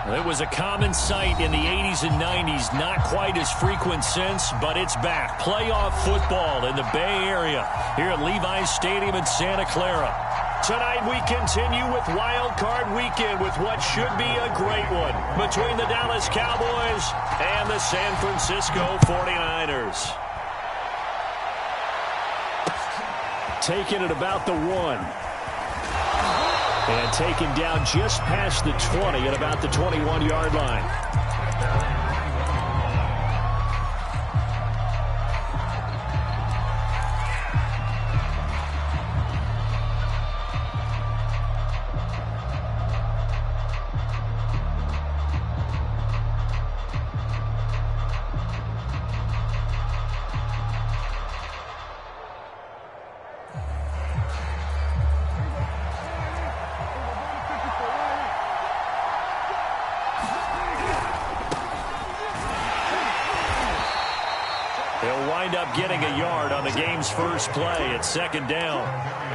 It was a common sight in the 80s and 90s, not quite as frequent since, but it's back. Playoff football in the Bay Area here at Levi's Stadium in Santa Clara. Tonight we continue with Wildcard Weekend with what should be a great one between the Dallas Cowboys and the San Francisco 49ers. Taken at about the 1. And taken down just past the 20 at about the 21-yard line. They'll wind up getting a yard on the game's first play at second down.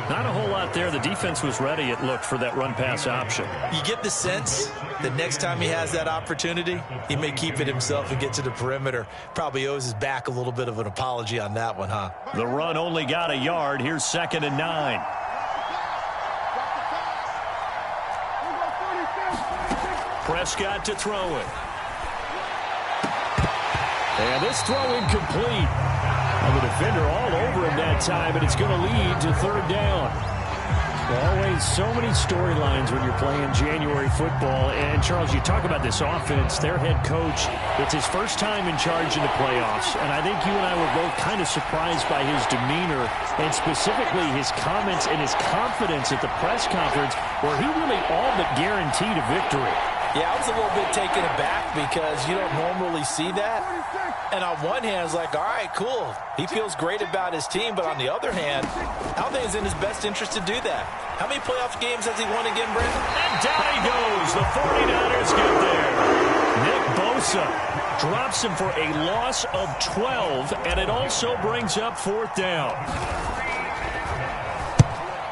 Not a whole lot there. The defense was ready, it looked, for that run-pass option. You get the sense that next time he has that opportunity, he may keep it himself and get to the perimeter. Probably owes his back a little bit of an apology on that one, huh? The run only got a yard. Here's 2nd and 9. Prescott to throw it. And this throw incomplete. And the defender all over him that time, and it's going to lead to 3rd down. Always so many storylines when you're playing January football. And, Charles, you talk about this offense, their head coach, it's his first time in charge in the playoffs. And I think you and I were both kind of surprised by his demeanor and specifically his comments and his confidence at the press conference where he really all but guaranteed a victory. Yeah, I was a little bit taken aback because you don't normally see that. And on one hand, it's like, all right, cool. He feels great about his team. But on the other hand, I don't think it's in his best interest to do that. How many playoff games has he won again, Brandon? And down he goes. The 49ers get there. Nick Bosa drops him for a loss of 12, and it also brings up 4th down.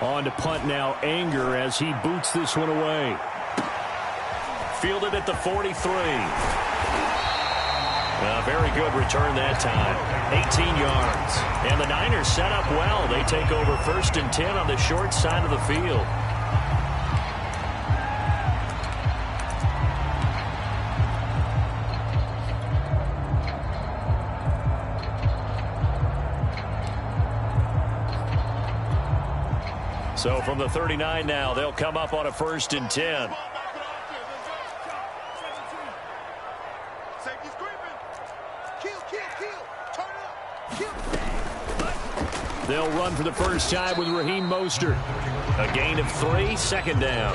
On to punt now, Anger, as he boots this one away. Fielded at the 43. A very good return that time. 18 yards. And the Niners set up well. They take over 1st and 10 on the short side of the field. So from the 39 now, they'll come up on a 1st and 10. They'll run for the first time with Raheem Mostert. A gain of 3, 2nd down.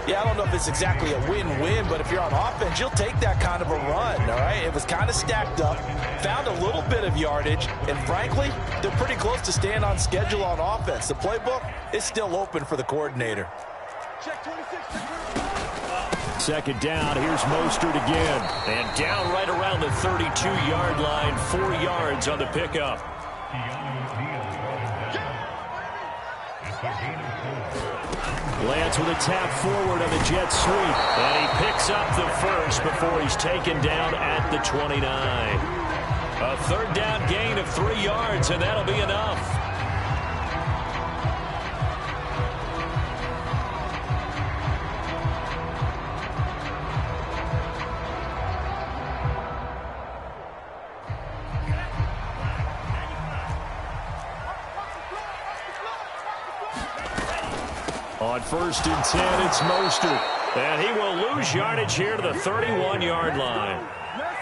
Yeah, I don't know if it's exactly a win-win, but if you're on offense, you'll take that kind of a run, all right? It was kind of stacked up, found a little bit of yardage, and frankly, they're pretty close to staying on schedule on offense. The playbook is still open for the coordinator. Check 26. 2nd down, here's Mostert again. And down right around the 32-yard line, 4 yards on the pickup. Lance with a tap forward on the jet sweep. And he picks up the first before he's taken down at the 29. A 3rd down gain of 3 yards, and that'll be enough. On 1st and 10, it's Mostert. And he will lose yardage here to the 31-yard line.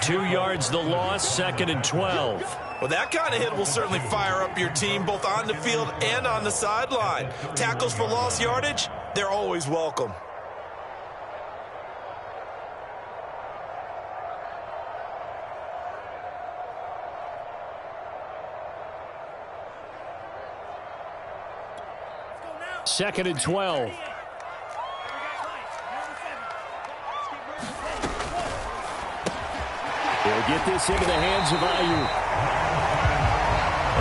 2 yards the loss, 2nd and 12. Well, that kind of hit will certainly fire up your team both on the field and on the sideline. Tackles for lost yardage, they're always welcome. Second and 12. They'll get this into the hands of Ayuk.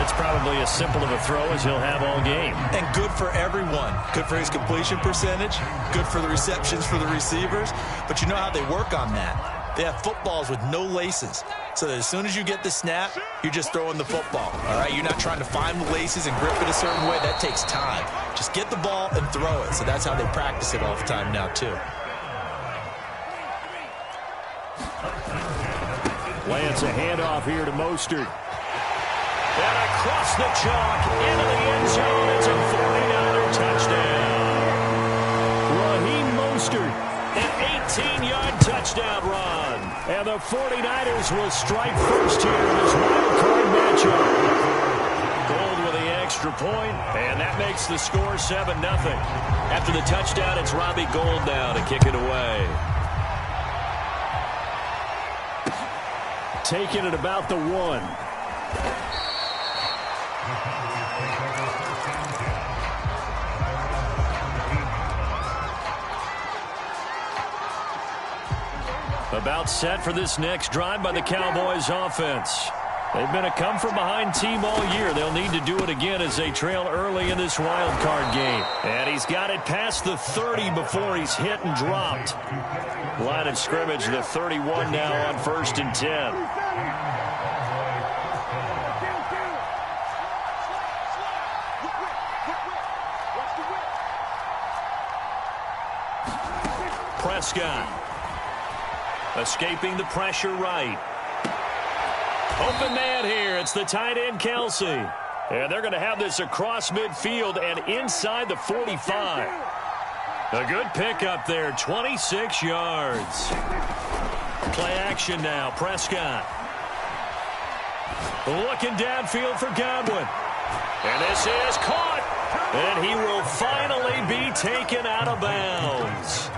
That's probably as simple of a throw as he'll have all game. And good for everyone. Good for his completion percentage. Good for the receptions for the receivers. But you know how they work on that. They have footballs with no laces. So that as soon as you get the snap, you're just throwing the football. All right, you're not trying to find the laces and grip it a certain way. That takes time. Just get the ball and throw it. So that's how they practice it all the time now, too. Lance, a handoff here to Mostert. And across the chalk into the end zone. It's a 49er touchdown. Raheem Mostert, an 18-yard touchdown run. And the 49ers will strike first here in this wild card matchup. Gold with the extra point, and that makes the score 7-0. After the touchdown, it's Robbie Gould now to kick it away. Taking it about the 1. About set for this next drive by the Cowboys offense. They've been a come-from-behind team all year. They'll need to do it again as they trail early in this wild card game. And he's got it past the 30 before he's hit and dropped. Line of scrimmage, the 31 now on 1st and 10. Prescott. Escaping the pressure right. Open man here. It's the tight end, Kelsey. And they're going to have this across midfield and inside the 45. A good pickup there, 26 yards. Play action now, Prescott. Looking downfield for Godwin. And this is caught. And he will finally be taken out of bounds.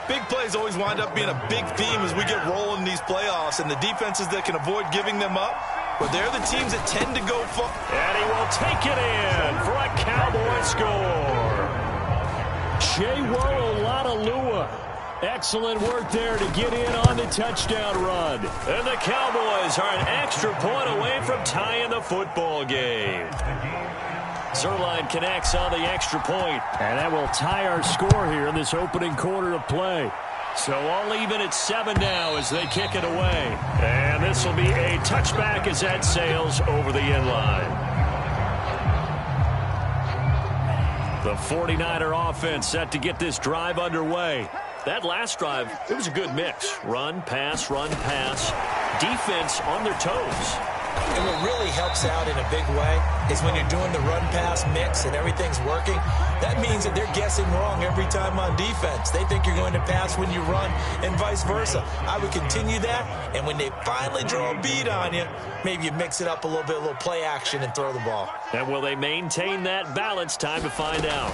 Big plays always wind up being a big theme as we get rolling in these playoffs, and the defenses that can avoid giving them up, but they're the teams that tend to go far. And he will take it in for a Cowboy score. Chewo Oladolua. Excellent work there to get in on the touchdown run. And the Cowboys are an extra point away from tying the football game. Zerline connects on the extra point. And that will tie our score here in this opening quarter of play. So all even at 7 now as they kick it away. And this will be a touchback as that sails over the end line. The 49er offense set to get this drive underway. That last drive, it was a good mix. Run, pass, defense on their toes. And what really helps out in a big way is when you're doing the run-pass mix and everything's working, that means that they're guessing wrong every time on defense. They think you're going to pass when you run and vice versa. I would continue that, and when they finally draw a beat on you, maybe you mix it up a little bit, a little play action and throw the ball. And will they maintain that balance? Time to find out.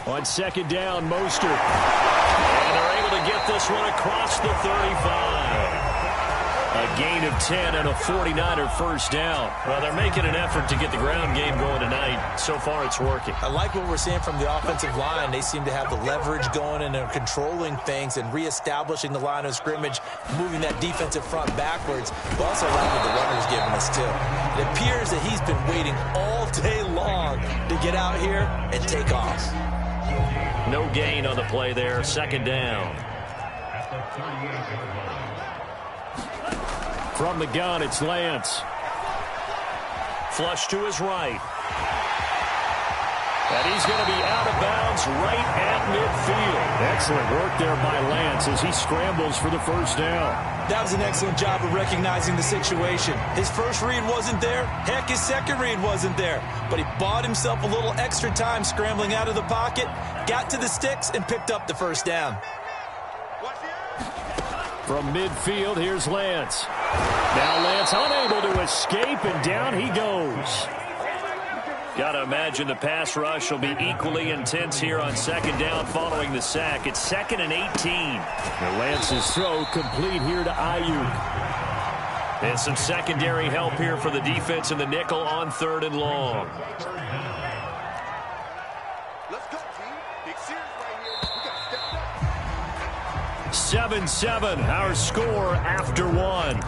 On 2nd down, Mostert. And they're able to get this one across the 35. A gain of 10 and a 49er first down. Well, they're making an effort to get the ground game going tonight. So far, it's working. I like what we're seeing from the offensive line. They seem to have the leverage going and they're controlling things and reestablishing the line of scrimmage, moving that defensive front backwards. But also like what the runner's giving us, too. It appears that he's been waiting all day long to get out here and take off. No gain on the play there. 2nd down. From the gun, it's Lance. Flush to his right. And he's going to be out of bounds right at midfield. Excellent work there by Lance as he scrambles for the first down. That was an excellent job of recognizing the situation. His first read wasn't there. Heck, his second read wasn't there. But he bought himself a little extra time scrambling out of the pocket, got to the sticks, and picked up the first down. From midfield, here's Lance. Now Lance unable to escape, and down he goes. Got to imagine the pass rush will be equally intense here on 2nd down following the sack. It's 2nd and 18. And Lance's throw complete here to Ayuk. And some secondary help here for the defense in the nickel on 3rd and long. Let's go, team. Big series right here. We got to step up. 7-7, our score after 1.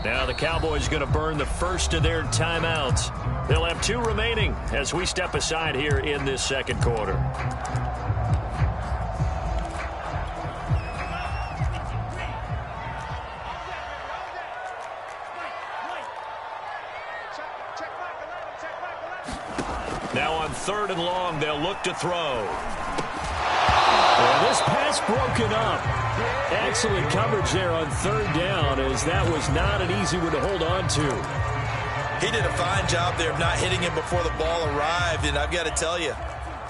Now the Cowboys going to burn the first of their timeouts. They'll have 2 remaining as we step aside here in this second quarter. Now on 3rd and long, they'll look to throw. Well, this pass broken up. Excellent coverage there on 3rd down, as that was not an easy one to hold on to. He did a fine job there of not hitting him before the ball arrived, and I've got to tell you,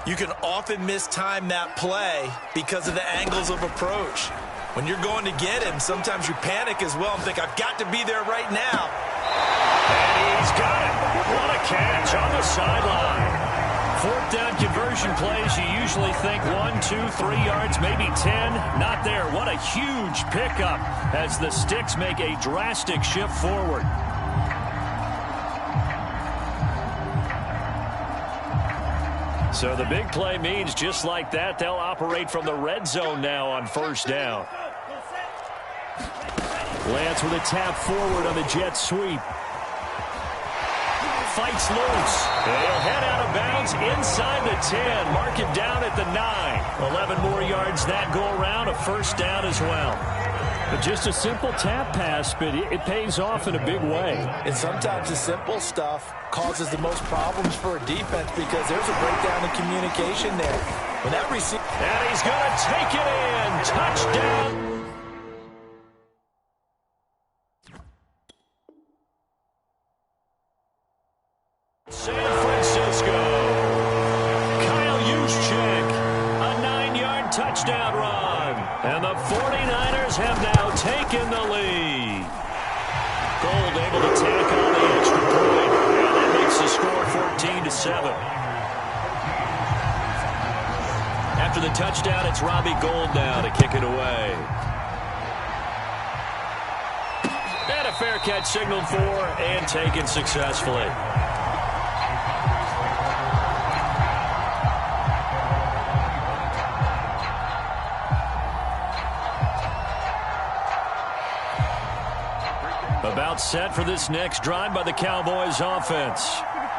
you can often mistime that play because of the angles of approach. When you're going to get him, sometimes you panic as well and think, I've got to be there right now. And he's got it. What a catch on the sideline. 4th down conversion plays, you usually think 1, 2, 3 yards, maybe 10. Not there. What a huge pickup as the Sticks make a drastic shift forward. So the big play means just like that, they'll operate from the red zone now on 1st down. Lance with a tap forward on the jet sweep. Fights loose. They'll head out of bounds inside the 10. Mark it down at the 9. 11 more yards that go around. A 1st down as well. But just a simple tap pass, but it pays off in a big way. And sometimes the simple stuff causes the most problems for a defense because there's a breakdown in communication there. When that receiver... And he's going to take it in. Touchdown. San Francisco. Kyle Juszczyk, a 9-yard touchdown run. And the 49ers have now taken the lead. Gold able to tack on the extra point. And that makes the score 14-7. After the touchdown, it's Robbie Gould now to kick it away. And a fair catch signaled for and taken successfully. About set for this next drive by the Cowboys offense.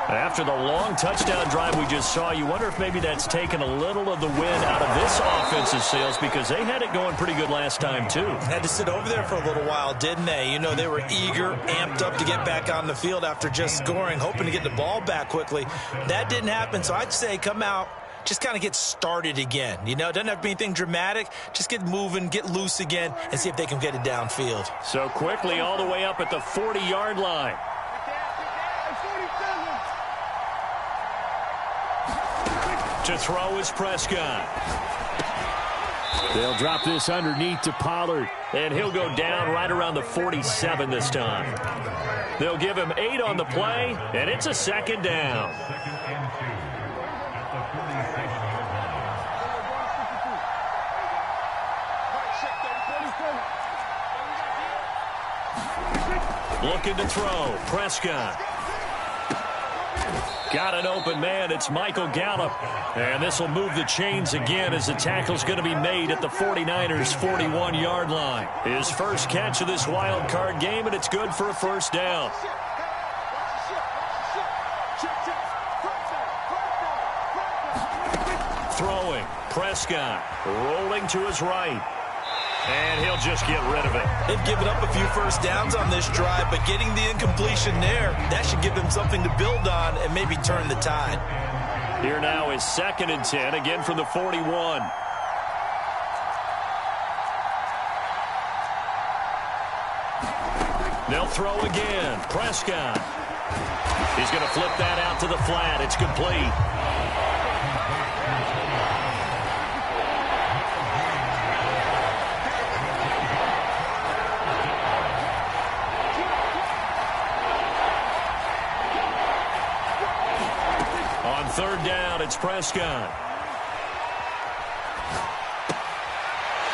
After the long touchdown drive we just saw, you wonder if maybe that's taken a little of the wind out of this offensive sails because they had it going pretty good last time too. Had to sit over there for a little while, didn't they? You know, they were eager, amped up to get back on the field after just scoring, hoping to get the ball back quickly. That didn't happen, so I'd say come out, just kind of get started again. You know, it doesn't have to be anything dramatic. Just get moving, get loose again, and see if they can get it downfield. So quickly all the way up at the 40-yard line. To throw is Prescott. They'll drop this underneath to Pollard, and he'll go down right around the 47 this time. They'll give him 8 on the play, and it's a 2nd down. Looking to throw. Prescott. Got an open man. It's Michael Gallup. And this will move the chains again as the tackle's going to be made at the 49ers' 41-yard line. His first catch of this wild card game, and it's good for a 1st down. Throwing. Prescott. Rolling to his right. And he'll just get rid of it. They've given up a few 1st downs on this drive, but getting the incompletion there, that should give them something to build on and maybe turn the tide. Here now is 2nd and 10, again from the 41. They'll throw again. Prescott. He's going to flip that out to the flat. It's complete. On 3rd down, it's Prescott.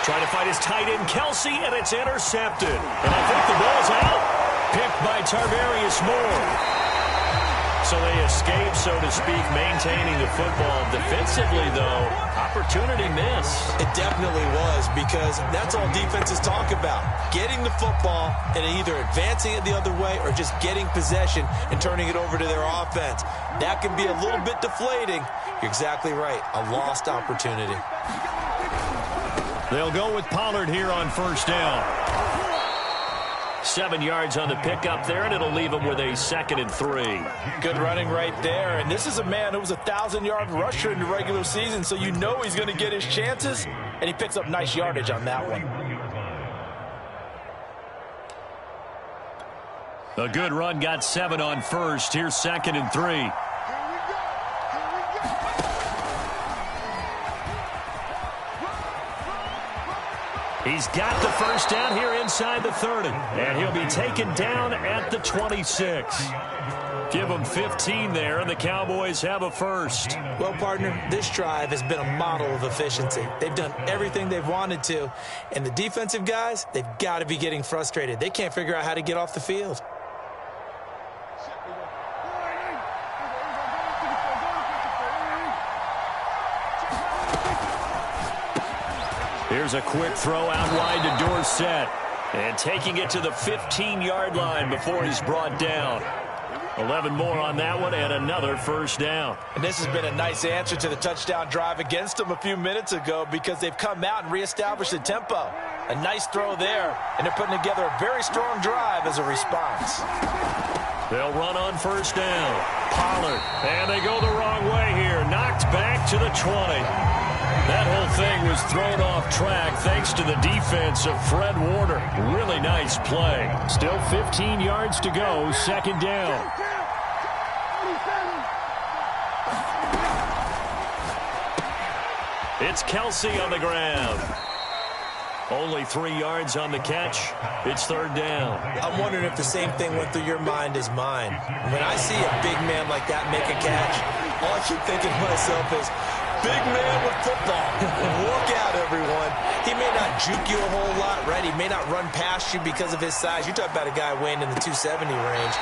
Trying to find his tight end, Kelsey, and it's intercepted. And I think the ball's out. Picked by Tarvarius Moore. So they escape, so to speak, maintaining the football. Defensively, though, opportunity miss. It definitely was, because that's all defenses talk about. Getting the football and either advancing it the other way or just getting possession and turning it over to their offense. That can be a little bit deflating. You're exactly right. A lost opportunity. They'll go with Pollard here on first down. 7 yards on the pickup there, and it'll leave him with a 2nd and 3. Good running right there. And this is a man who was a 1,000-yard rusher in the regular season, so you know he's going to get his chances, and he picks up nice yardage on that one. A good run, got 7 on first. Here's 2nd and 3. He's got the first down here inside the 30. And he'll be taken down at the 26. Give him 15 there, and the Cowboys have a first. Well, partner, this drive has been a model of efficiency. They've done everything they've wanted to. And the defensive guys, they've got to be getting frustrated. They can't figure out how to get off the field. Here's a quick throw out wide to Dorsett. And taking it to the 15-yard line before he's brought down. 11 more on that one, and another first down. And this has been a nice answer to the touchdown drive against them a few minutes ago, because they've come out and reestablished the tempo. A nice throw there, and they're putting together a very strong drive as a response. They'll run on first down. Pollard, and they go the wrong way here. Knocked back to the 20. That whole thing was thrown off track thanks to the defense of Fred Warner. Really nice play. Still 15 yards to go, 2nd down. It's Kelsey on the ground. Only 3 yards on the catch. It's 3rd down. I'm wondering if the same thing went through your mind as mine. When I see a big man like that make a catch, all I keep thinking to myself is, big man with football. Look out, everyone. He may not juke you a whole lot, right? He may not run past you because of his size. You're talking about a guy weighing in the 270 range.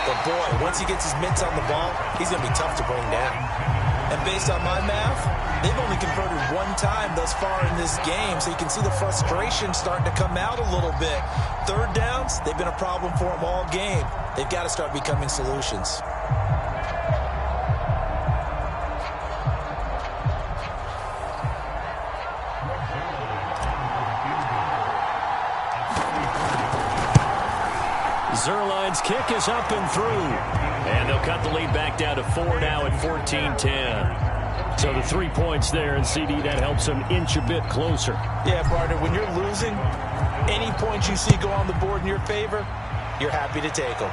But, boy, once he gets his mitts on the ball, he's going to be tough to bring down. And based on my math, they've only converted 1 time thus far in this game, so you can see the frustration starting to come out a little bit. 3rd downs, they've been a problem for them all game. They've got to start becoming solutions. Zerline's kick is up and through. And they'll cut the lead back down to 4 now at 14-10. So the 3 points there, and CD, that helps them inch a bit closer. Yeah, partner, when you're losing, any points you see go on the board in your favor, you're happy to take them.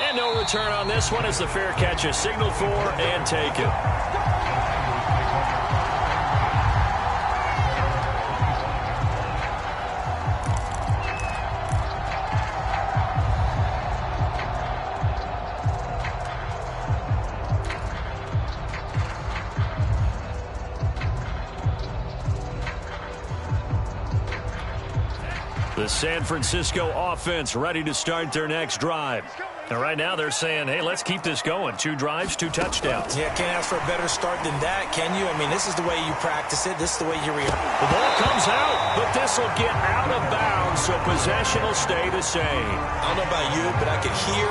And no return on this one as the fair catch is signaled for and taken. The San Francisco offense ready to start their next drive. And right now they're saying, hey, let's keep this going. 2 drives, 2 touchdowns. Yeah, can't ask for a better start than that, can you? I mean, this is the way you practice it. This is the way you react. The ball comes out, but this will get out of bounds, so possession will stay the same. I don't know about you, but I could hear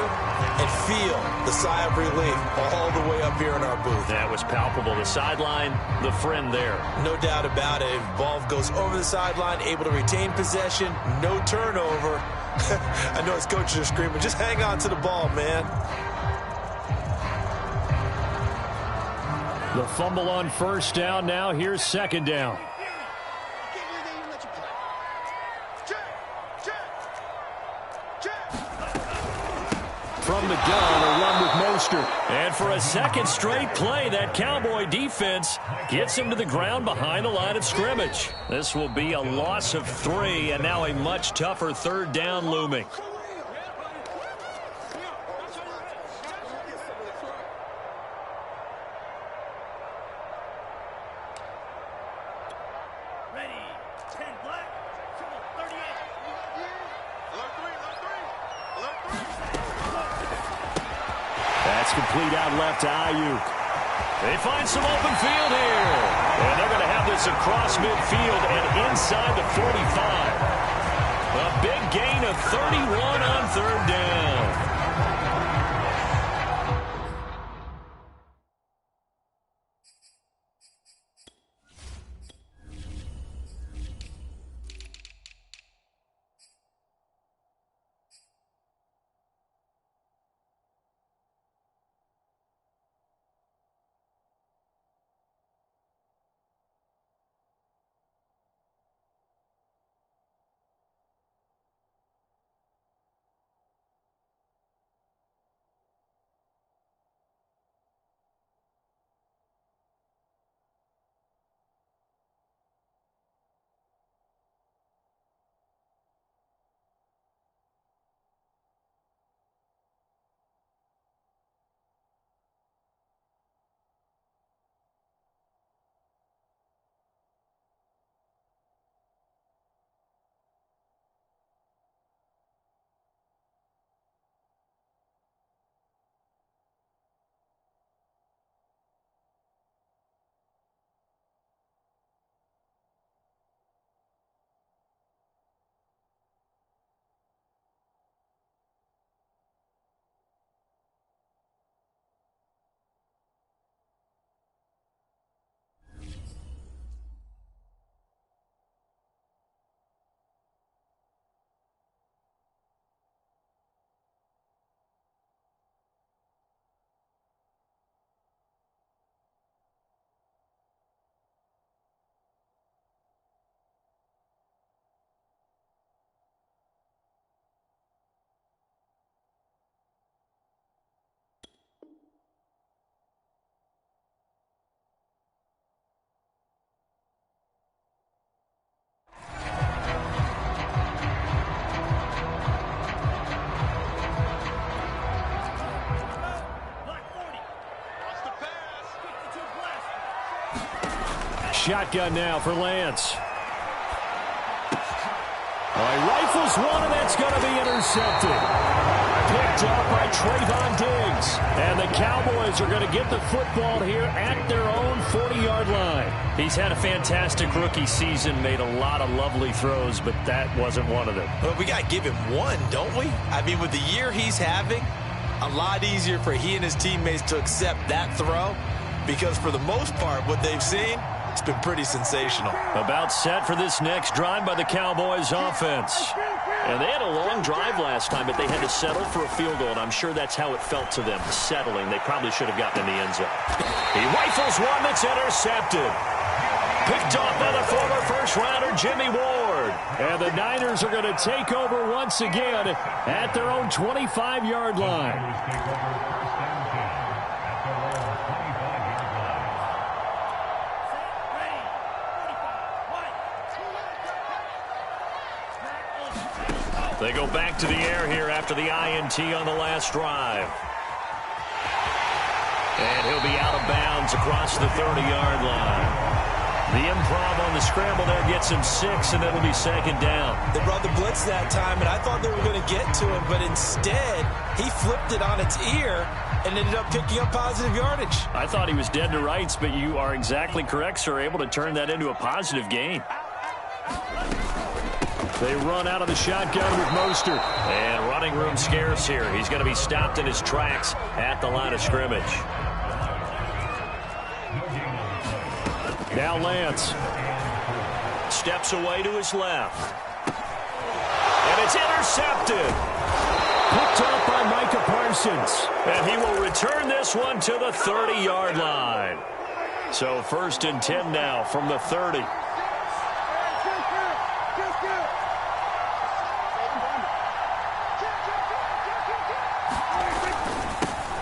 and feel the sigh of relief all the way up here in our booth. That was palpable. The sideline, the friend there. No doubt about it. Ball goes over the sideline, able to retain possession, no turnover. I know his coaches are screaming, just hang on to the ball, man. The fumble on first down now. Here's 2nd down. From the gun, a run with Mostert. And for a 2nd straight play, that Cowboy defense gets him to the ground behind the line of scrimmage. This will be a loss of 3, and now a much tougher 3rd down looming. pass complete out left to Ayuk. They find some open field here. And they're going to have this across midfield and inside the 45. A big gain of 31 on third down. Shotgun now for Lance. He rifles one, and that's going to be intercepted. Picked up by Trayvon Diggs. And the Cowboys are going to get the football here at their own 40-yard line. He's had a fantastic rookie season, made a lot of lovely throws, but that wasn't one of them. Well, we got to give him one, don't we? I mean, with the year he's having, a lot easier for he and his teammates to accept that throw, because for the most part, what they've seen, it's been pretty sensational. About set for this next drive by the Cowboys offense. And they had a long drive last time, but they had to settle for a field goal, and I'm sure that's how it felt to them, settling. They probably should have gotten in the end zone. He rifles one that's intercepted. Picked off by the former first-rounder Jimmy Ward. And the Niners are going to take over once again at their own 25-yard line. They go back to the air here after the INT on the last drive. And he'll be out of bounds across the 30-yard line. The improv on the scramble there gets him 6, and it'll be second down. They brought the blitz that time, and I thought they were going to get to him, but instead he flipped it on its ear and ended up picking up positive yardage. I thought he was dead to rights, but you are exactly correct, sir, able to turn that into a positive gain. They run out of the shotgun with Mostert. And running room scarce here. He's going to be stopped in his tracks at the line of scrimmage. Now Lance. Steps away to his left. And it's intercepted. Picked up by Micah Parsons. And he will return this one to the 30-yard line. So 1st and 10 now from the 30.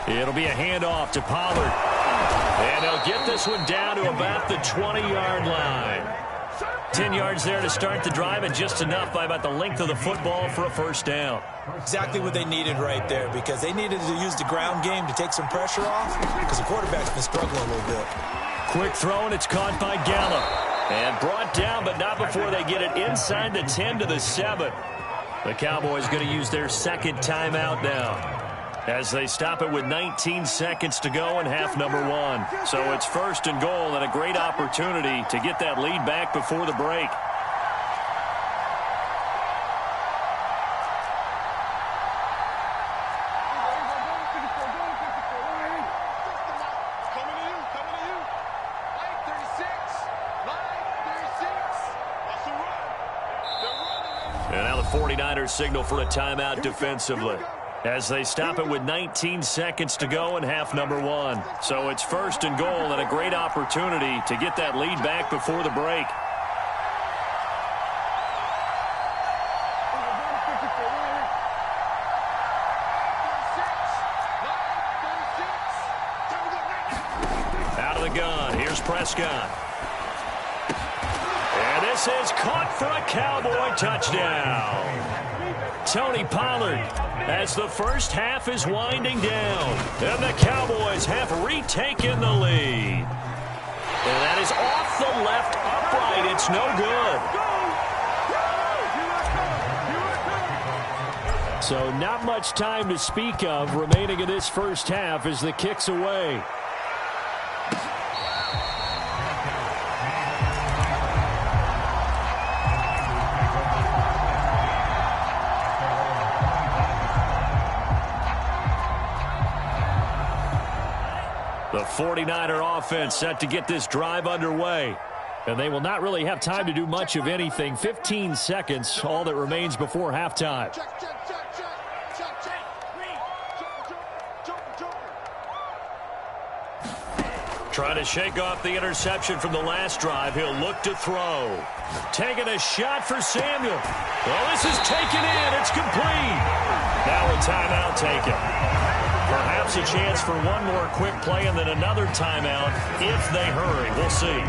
It'll be a handoff to Pollard. And they'll get this one down to about the 20-yard line. 10 yards there to start the drive, and just enough by about the length of the football for a first down. Exactly what they needed right there, because they needed to use the ground game to take some pressure off, because the quarterback's been struggling a little bit. Quick throw, and it's caught by Gallup. And brought down, but not before they get it inside the 10 to the 7. The Cowboys going to use their second timeout now. as they stop it with 19 seconds to go in half number one. So it's first and goal and a great opportunity to get that lead back before the break. And now the 49ers signal for a timeout defensively as they stop it with 19 seconds to go in half number one. So it's first and goal and a great opportunity to get that lead back before the break. Out of the gun, here's Prescott. And this is caught for a Cowboy touchdown. Tony Pollard as the first half is winding down. And the Cowboys have retaken the lead. And that is off the left upright. It's no good. So not much time to speak of remaining in this first half as the kick's away. The 49er offense set to get this drive underway. And they will not really have time to do much of anything. 15 seconds, all that remains before halftime. Trying to shake off the interception from the last drive. He'll look to throw. Taking a shot for Samuel. Well, this is taken in. It's complete. Now a timeout taken. Perhaps a chance for one more quick play and then another timeout if they hurry. We'll see.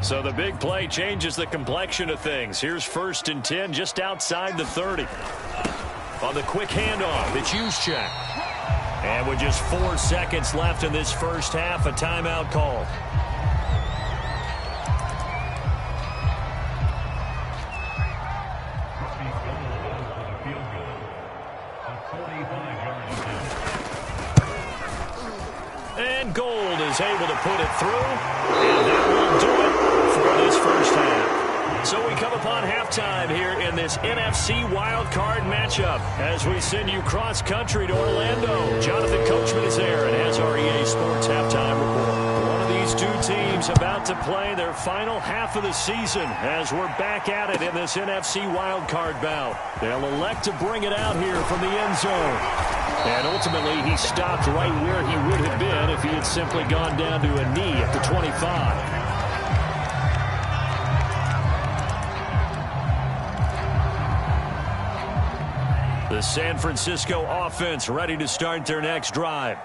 So the big play changes the complexion of things. Here's first and 10 just outside the 30. On the quick handoff, it's Juszczyk. And with just 4 seconds left in this first half, a timeout call. And Gold is able to put it through, and that will do it for this first half. So we come upon halftime here in this NFC Wildcard matchup as we send you cross-country to Orlando. Jonathan Coachman is there and has our EA Sports halftime report. One of these two teams about to play their final half of the season as we're back at it in this NFC Wildcard bout. They'll elect to bring it out here from the end zone. And ultimately, he stopped right where he would have been if he had simply gone down to a knee at the 25. The San Francisco offense ready to start their next drive.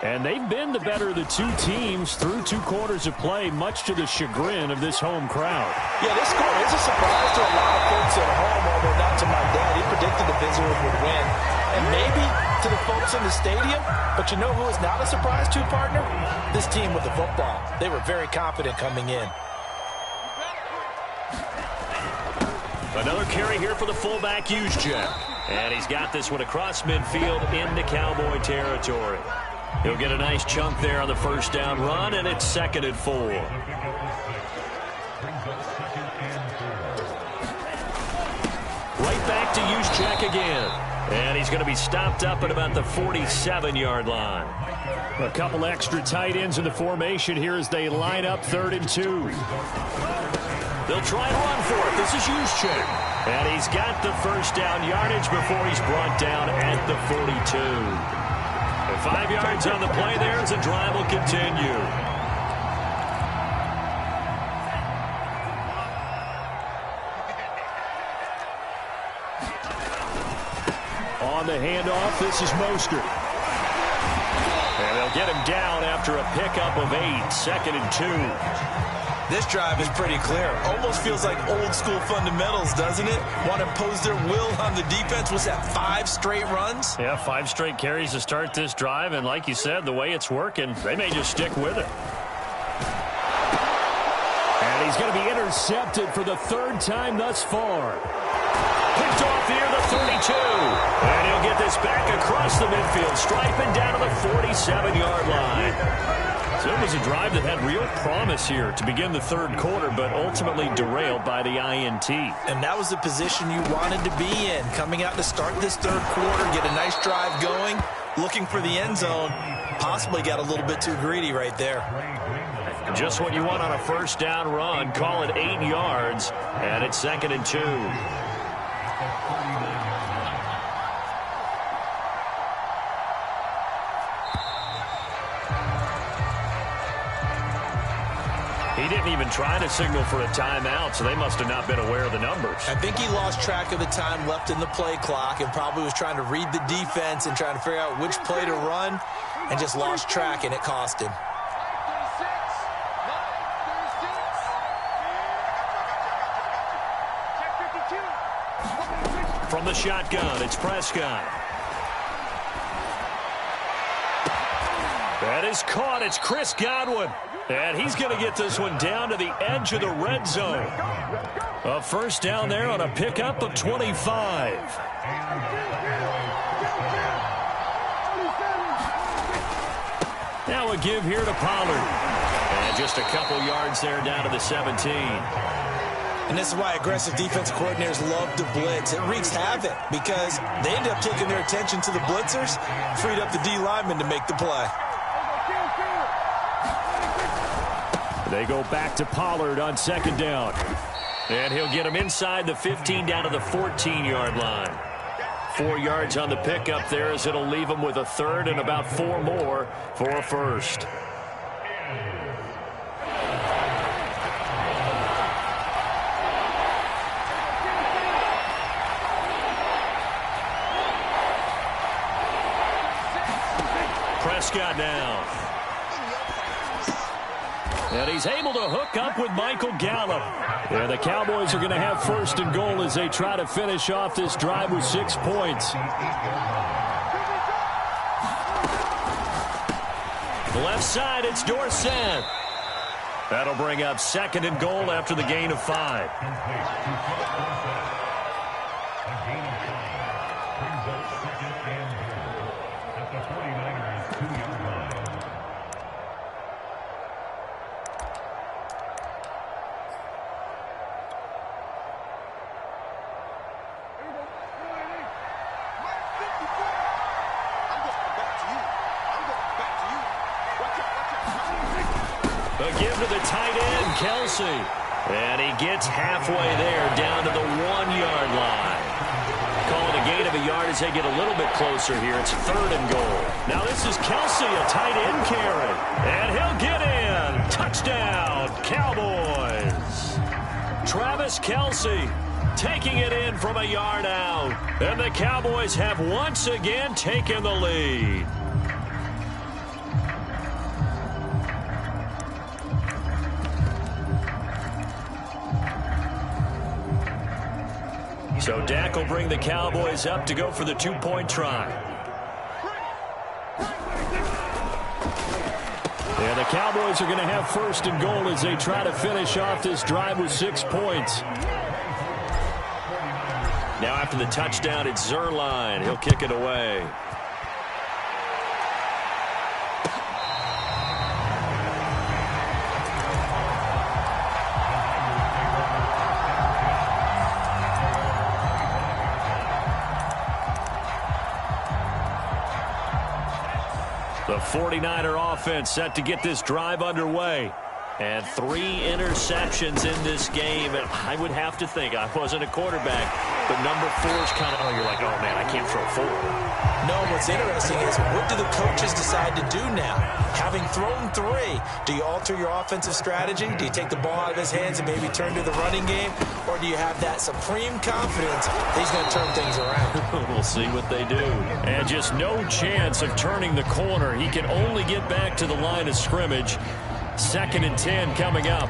And they've been the better of the two teams through 2 quarters of play, much to the chagrin of this home crowd. Yeah, this score is a surprise to a lot of folks at home, although not to my dad. He predicted the visitors would win. And maybe to the folks in the stadium, but you know who is not a surprise to, partner? This team with the football. They were very confident coming in. Another carry here for the fullback, Juszczyk. And he's got this one across midfield into Cowboy territory. He'll get a nice chunk there on the first down run, and it's 2nd and 4. Right back to Juszczyk again. And he's going to be stopped up at about the 47-yard line. A couple extra tight ends in the formation here as they line up 3rd and 2. They'll try and run for it. This is Juszczyk. And he's got the first down yardage before he's brought down at the 42. And 5 yards on the play there as the drive will continue. On the handoff, this is Mostert. And they'll get him down after a pickup of 8, 2nd and 2. This drive is pretty clear. Almost feels like old school fundamentals, doesn't it? Want to impose their will on the defense. Was that 5 straight runs? Yeah, 5 straight carries to start this drive. And like you said, the way it's working, they may just stick with it. And And he's going to be intercepted for the third time thus far. Picked off near the 32. And he'll get this back across the midfield, striping down to the 47-yard line. So it was a drive that had real promise here to begin the third quarter, but ultimately derailed by the INT. And that was the position you wanted to be in. Coming out to start this third quarter, get a nice drive going, looking for the end zone. Possibly got a little bit too greedy right there. Just what you want on a first down run. Call it 8 yards, and it's 2nd and 2. He didn't even try to signal for a timeout, so they must have not been aware of the numbers. I think he lost track of the time left in the play clock and probably was trying to read the defense and trying to figure out which play to run and just lost track, and it cost him. From the shotgun, it's Prescott. That is caught. It's Chris Godwin. And he's going to get this one down to the edge of the red zone. A first down there on a pickup of 25. Now a give here to Pollard. And just a couple yards there down to the 17. And this is why aggressive defensive coordinators love to blitz. It wreaks havoc because they end up taking their attention to the blitzers, freed up the D lineman to make the play. They go back to Pollard on second down. And he'll get him inside the 15 down to the 14-yard line. 4 yards on the pickup there as it'll leave him with a third and about 4 more for a first. Prescott now. And he's able to hook up with Michael Gallup. And the Cowboys are going to have first and goal as they try to finish off this drive with 6 points. Left side, it's Dorsett. That'll bring up 2nd and goal after the gain of 5. A give to the tight end, Kelsey. And he gets halfway there down to the 1-yard line. Call it a gain of a yard as they get a little bit closer here. It's 3rd and goal. Now this is Kelsey, a tight end carry. And he'll get in. Touchdown, Cowboys. Travis Kelsey taking it in from a yard out. And the Cowboys have once again taken the lead. So Dak will bring the Cowboys up to go for the 2-point try. And the Cowboys are going to have first and goal as they try to finish off this drive with 6 points. Now after the touchdown, it's Zerline. He'll kick it away. The 49er offense set to get this drive underway. And 3 interceptions in this game. And I would have to think, I wasn't a quarterback, but number 4 is kind of, oh, you're like, oh, man, I can't throw 4. No, what's interesting is what do the coaches decide to do now? Having thrown 3, do you alter your offensive strategy? Do you take the ball out of his hands and maybe turn to the running game? Or do you have that supreme confidence that he's going to turn things around? We'll see what they do. And just no chance of turning the corner. He can only get back to the line of scrimmage. 2nd and 10 coming up.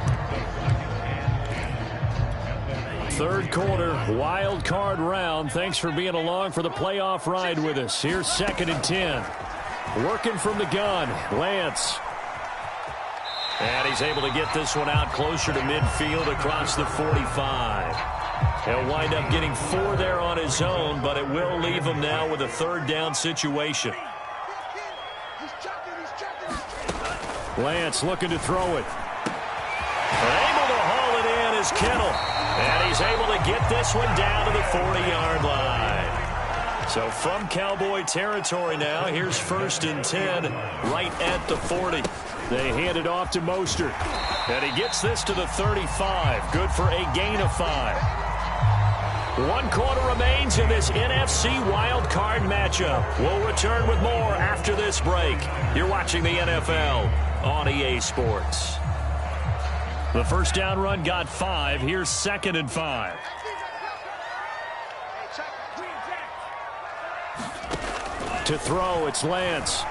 Third quarter, wild card round. Thanks for being along for the playoff ride with us. Here's 2nd and 10. Working from the gun, Lance. And he's able to get this one out closer to midfield across the 45. He'll wind up getting 4 there on his own, but it will leave him now with a third down situation. Lance looking to throw it. Able to haul it in is Kittle. And he's able to get this one down to the 40-yard line. So from Cowboy territory now, here's 1st and 10 right at the 40. They hand it off to Mostert. And he gets this to the 35. Good for a gain of 5. 1 quarter remains in this NFC Wildcard matchup. We'll return with more after this break. You're watching the NFL on EA Sports. The first down run got 5. Here's 2nd and 5. To throw, it's Lance.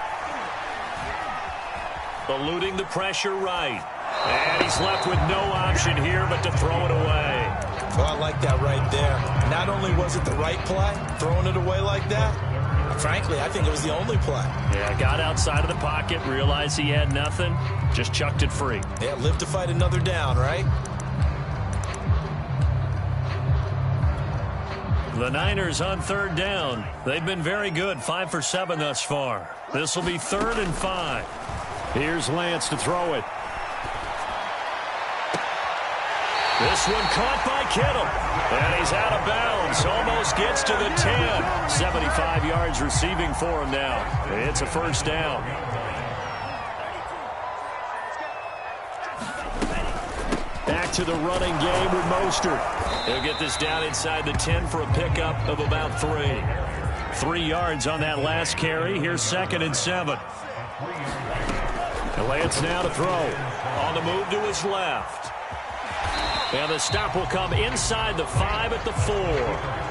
Eluding the pressure right. And he's left with no option here but to throw it away. Well, I like that right there. Not only was it the right play, throwing it away like that, frankly, I think it was the only play. Yeah, got outside of the pocket, realized he had nothing, just chucked it free. Yeah, live to fight another down, right? The Niners on 3rd down. They've been very good, 5 for 7 thus far. This will be 3rd and 5. Here's Lance to throw it. This one caught by Kittle. And he's out of bounds. Almost gets to the 10. 75 yards receiving for him now. It's a first down. Back to the running game with Mostert. He'll get this down inside the 10 for a pickup of about 3. 3 yards on that last carry. Here's 2nd and 7. Lance now to throw. On the move to his left. And the stop will come inside the 5 at the 4.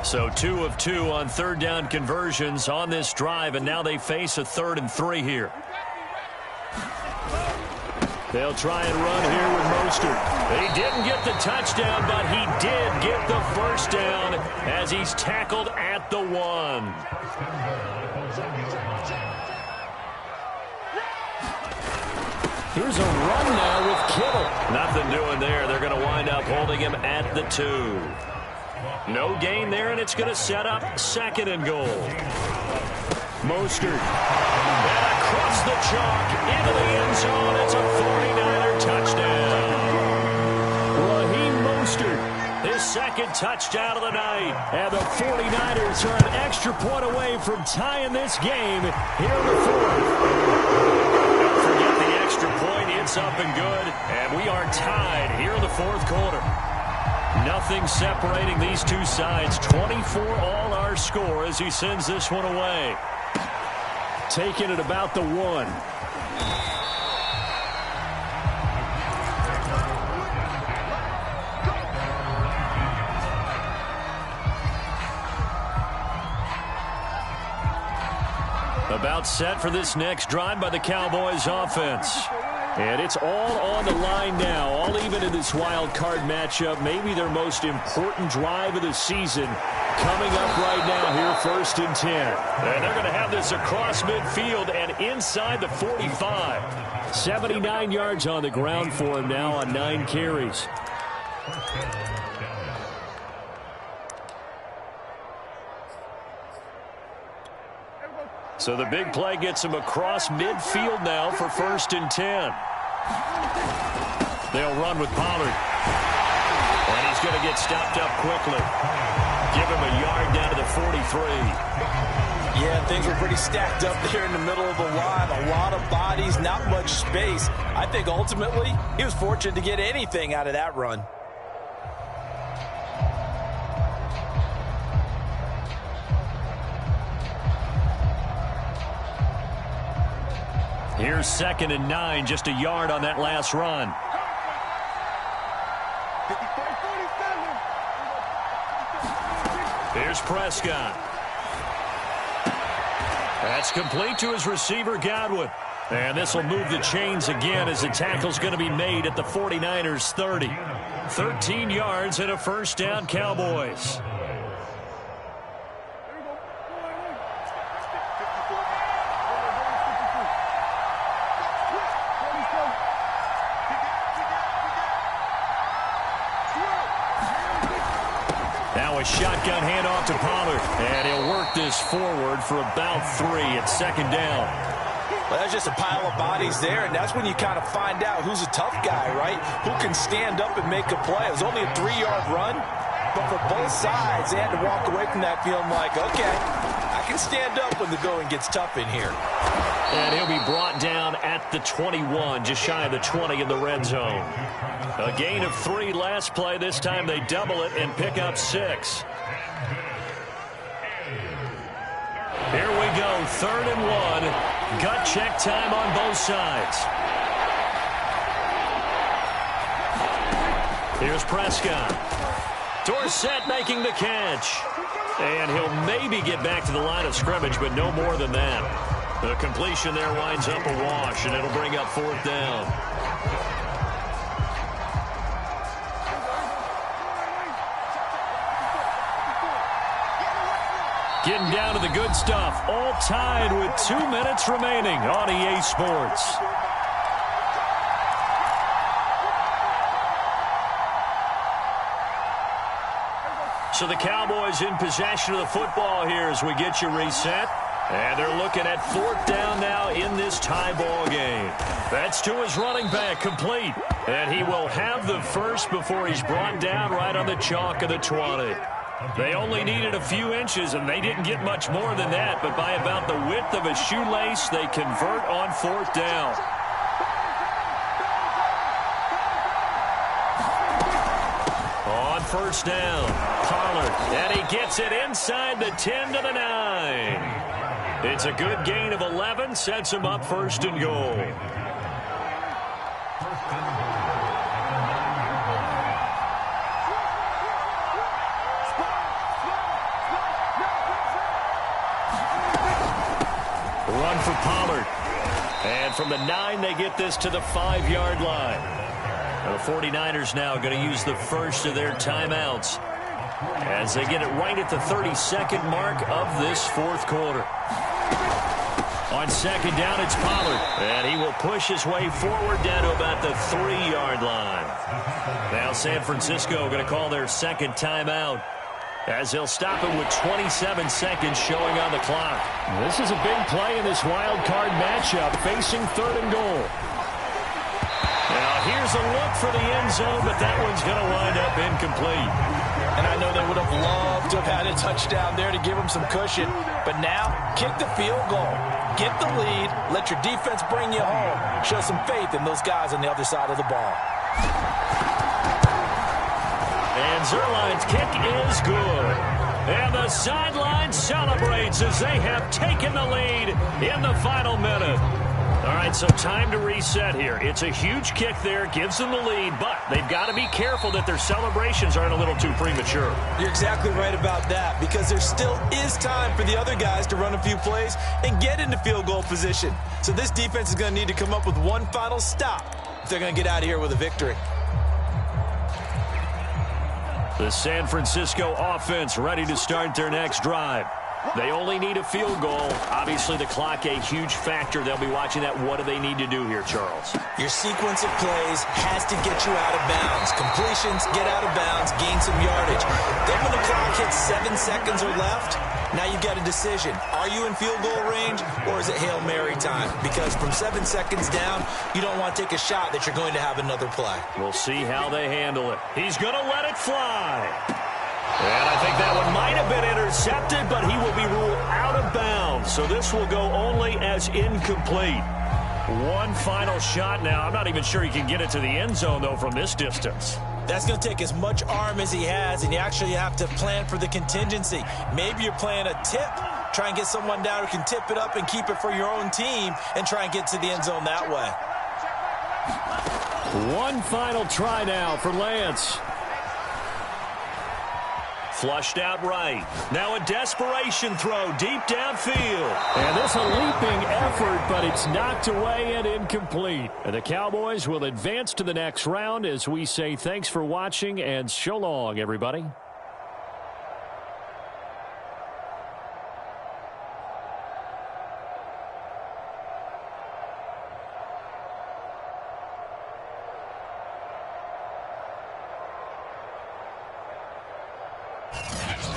So 2 of 2 on 3rd down conversions on this drive, and now they face a 3rd and 3 here. They'll try and run here with Mostert. He didn't get the touchdown, but he did get the first down as he's tackled at the 1. Here's a run now with Kittle. Nothing doing there. They're going to wind up holding him at the 2. No gain there, and it's going to set up 2nd and goal. Mostert. And across the chalk into the end zone. It's a 49er touchdown. Raheem Mostert. His 2nd touchdown of the night. And the 49ers are an extra point away from tying this game here in the 4th. Don't forget the extra point. It's up and good. And we are tied here in the 4th quarter. Nothing separating these two sides. 24 all our score as he sends this one away. Taking it about the 1. About set for this next drive by the Cowboys offense. And it's all on the line now, all even in this wild card matchup. Maybe their most important drive of the season coming up right now here, 1st and 10. And they're going to have this across midfield and inside the 45. 79 yards on the ground for him now on 9 carries. So the big play gets him across midfield now for 1st and 10. They'll run with Pollard. And he's going to get stopped up quickly. Give him a yard down to the 43. Yeah, things were pretty stacked up there in the middle of the line. A lot of bodies, not much space. I think ultimately he was fortunate to get anything out of that run. Here's 2nd and 9, just a yard on that last run. Here's Prescott. That's complete to his receiver, Godwin. And this will move the chains again as the tackle's going to be made at the 49ers 30. 13 yards and a first down, Cowboys. Now a shotgun handoff to Pollard. And he'll work this forward for about 3 at second down. Well, that's just a pile of bodies there, and that's when you kind of find out who's a tough guy, right? Who can stand up and make a play. It was only a 3-yard run, but for both sides, they had to walk away from that feeling like, okay, I can stand up when the going gets tough in here. And he'll be brought down at the 21, just shy of the 20 in the red zone. A gain of 3 last play. This time they double it and pick up 6. Here we go, 3rd and 1. Gut check time on both sides. Here's Prescott. Dorsett making the catch. And he'll maybe get back to the line of scrimmage, but no more than that. The completion there winds up a wash, and it'll bring up 4th down. Getting down to the good stuff, all tied with 2 minutes remaining on EA Sports. So the Cowboys in possession of the football here as we get you reset. And they're looking at 4th down now in this tie ball game. That's to his running back, complete. And he will have the first before he's brought down right on the chalk of the 20. They only needed a few inches, and they didn't get much more than that. But by about the width of a shoelace, they convert on 4th down. On 1st down, Pollard, and he gets it inside the 10 to the 9. It's a good gain of 11, sets him up 1st and goal. Run for Pollard. And from the 9, they get this to the 5-yard line. The 49ers now going to use the first of their timeouts as they get it right at the 32nd mark of this 4th quarter. On 2nd down, it's Pollard. And he will push his way forward down to about the 3-yard line. Now San Francisco going to call their 2nd timeout, as they'll stop it with 27 seconds showing on the clock. This is a big play in this wild card matchup, facing 3rd and goal. Now here's a look for the end zone, but that one's going to wind up incomplete. And I know they would have loved to have had a touchdown there to give them some cushion. But now, kick the field goal. Get the lead. Let your defense bring you home. Show some faith in those guys on the other side of the ball. And Zerline's kick is good. And the sideline celebrates as they have taken the lead in the final minute. All right, so time to reset here. It's a huge kick there, gives them the lead, but they've got to be careful that their celebrations aren't a little too premature. You're exactly right about that, because there still is time for the other guys to run a few plays and get into field goal position. So this defense is going to need to come up with one final stop if they're going to get out of here with a victory. The San Francisco offense ready to start their next drive. They only need a field goal. Obviously, the clock a huge factor. They'll be watching that. What do they need to do here, Charles? Your sequence of plays has to get you out of bounds. Completions, get out of bounds, gain some yardage. Then when the clock hits 7 seconds or left, now you've got a decision. Are you in field goal range, or is it Hail Mary time? Because from 7 seconds down, you don't want to take a shot that you're going to have another play. We'll see how they handle it. He's going to let it fly. And I think that one might have been intercepted, but he will be ruled out of bounds. So this will go only as incomplete. One final shot now. I'm not even sure he can get it to the end zone, though, from this distance. That's going to take as much arm as he has, and you actually have to plan for the contingency. Maybe you're playing a tip. Try and get someone down who can tip it up and keep it for your own team and try and get to the end zone that way. One final try now for Lance. Flushed out right. Now a desperation throw deep downfield. And this a leaping effort, but it's knocked away and incomplete. And the Cowboys will advance to the next round as we say thanks for watching and so long, everybody.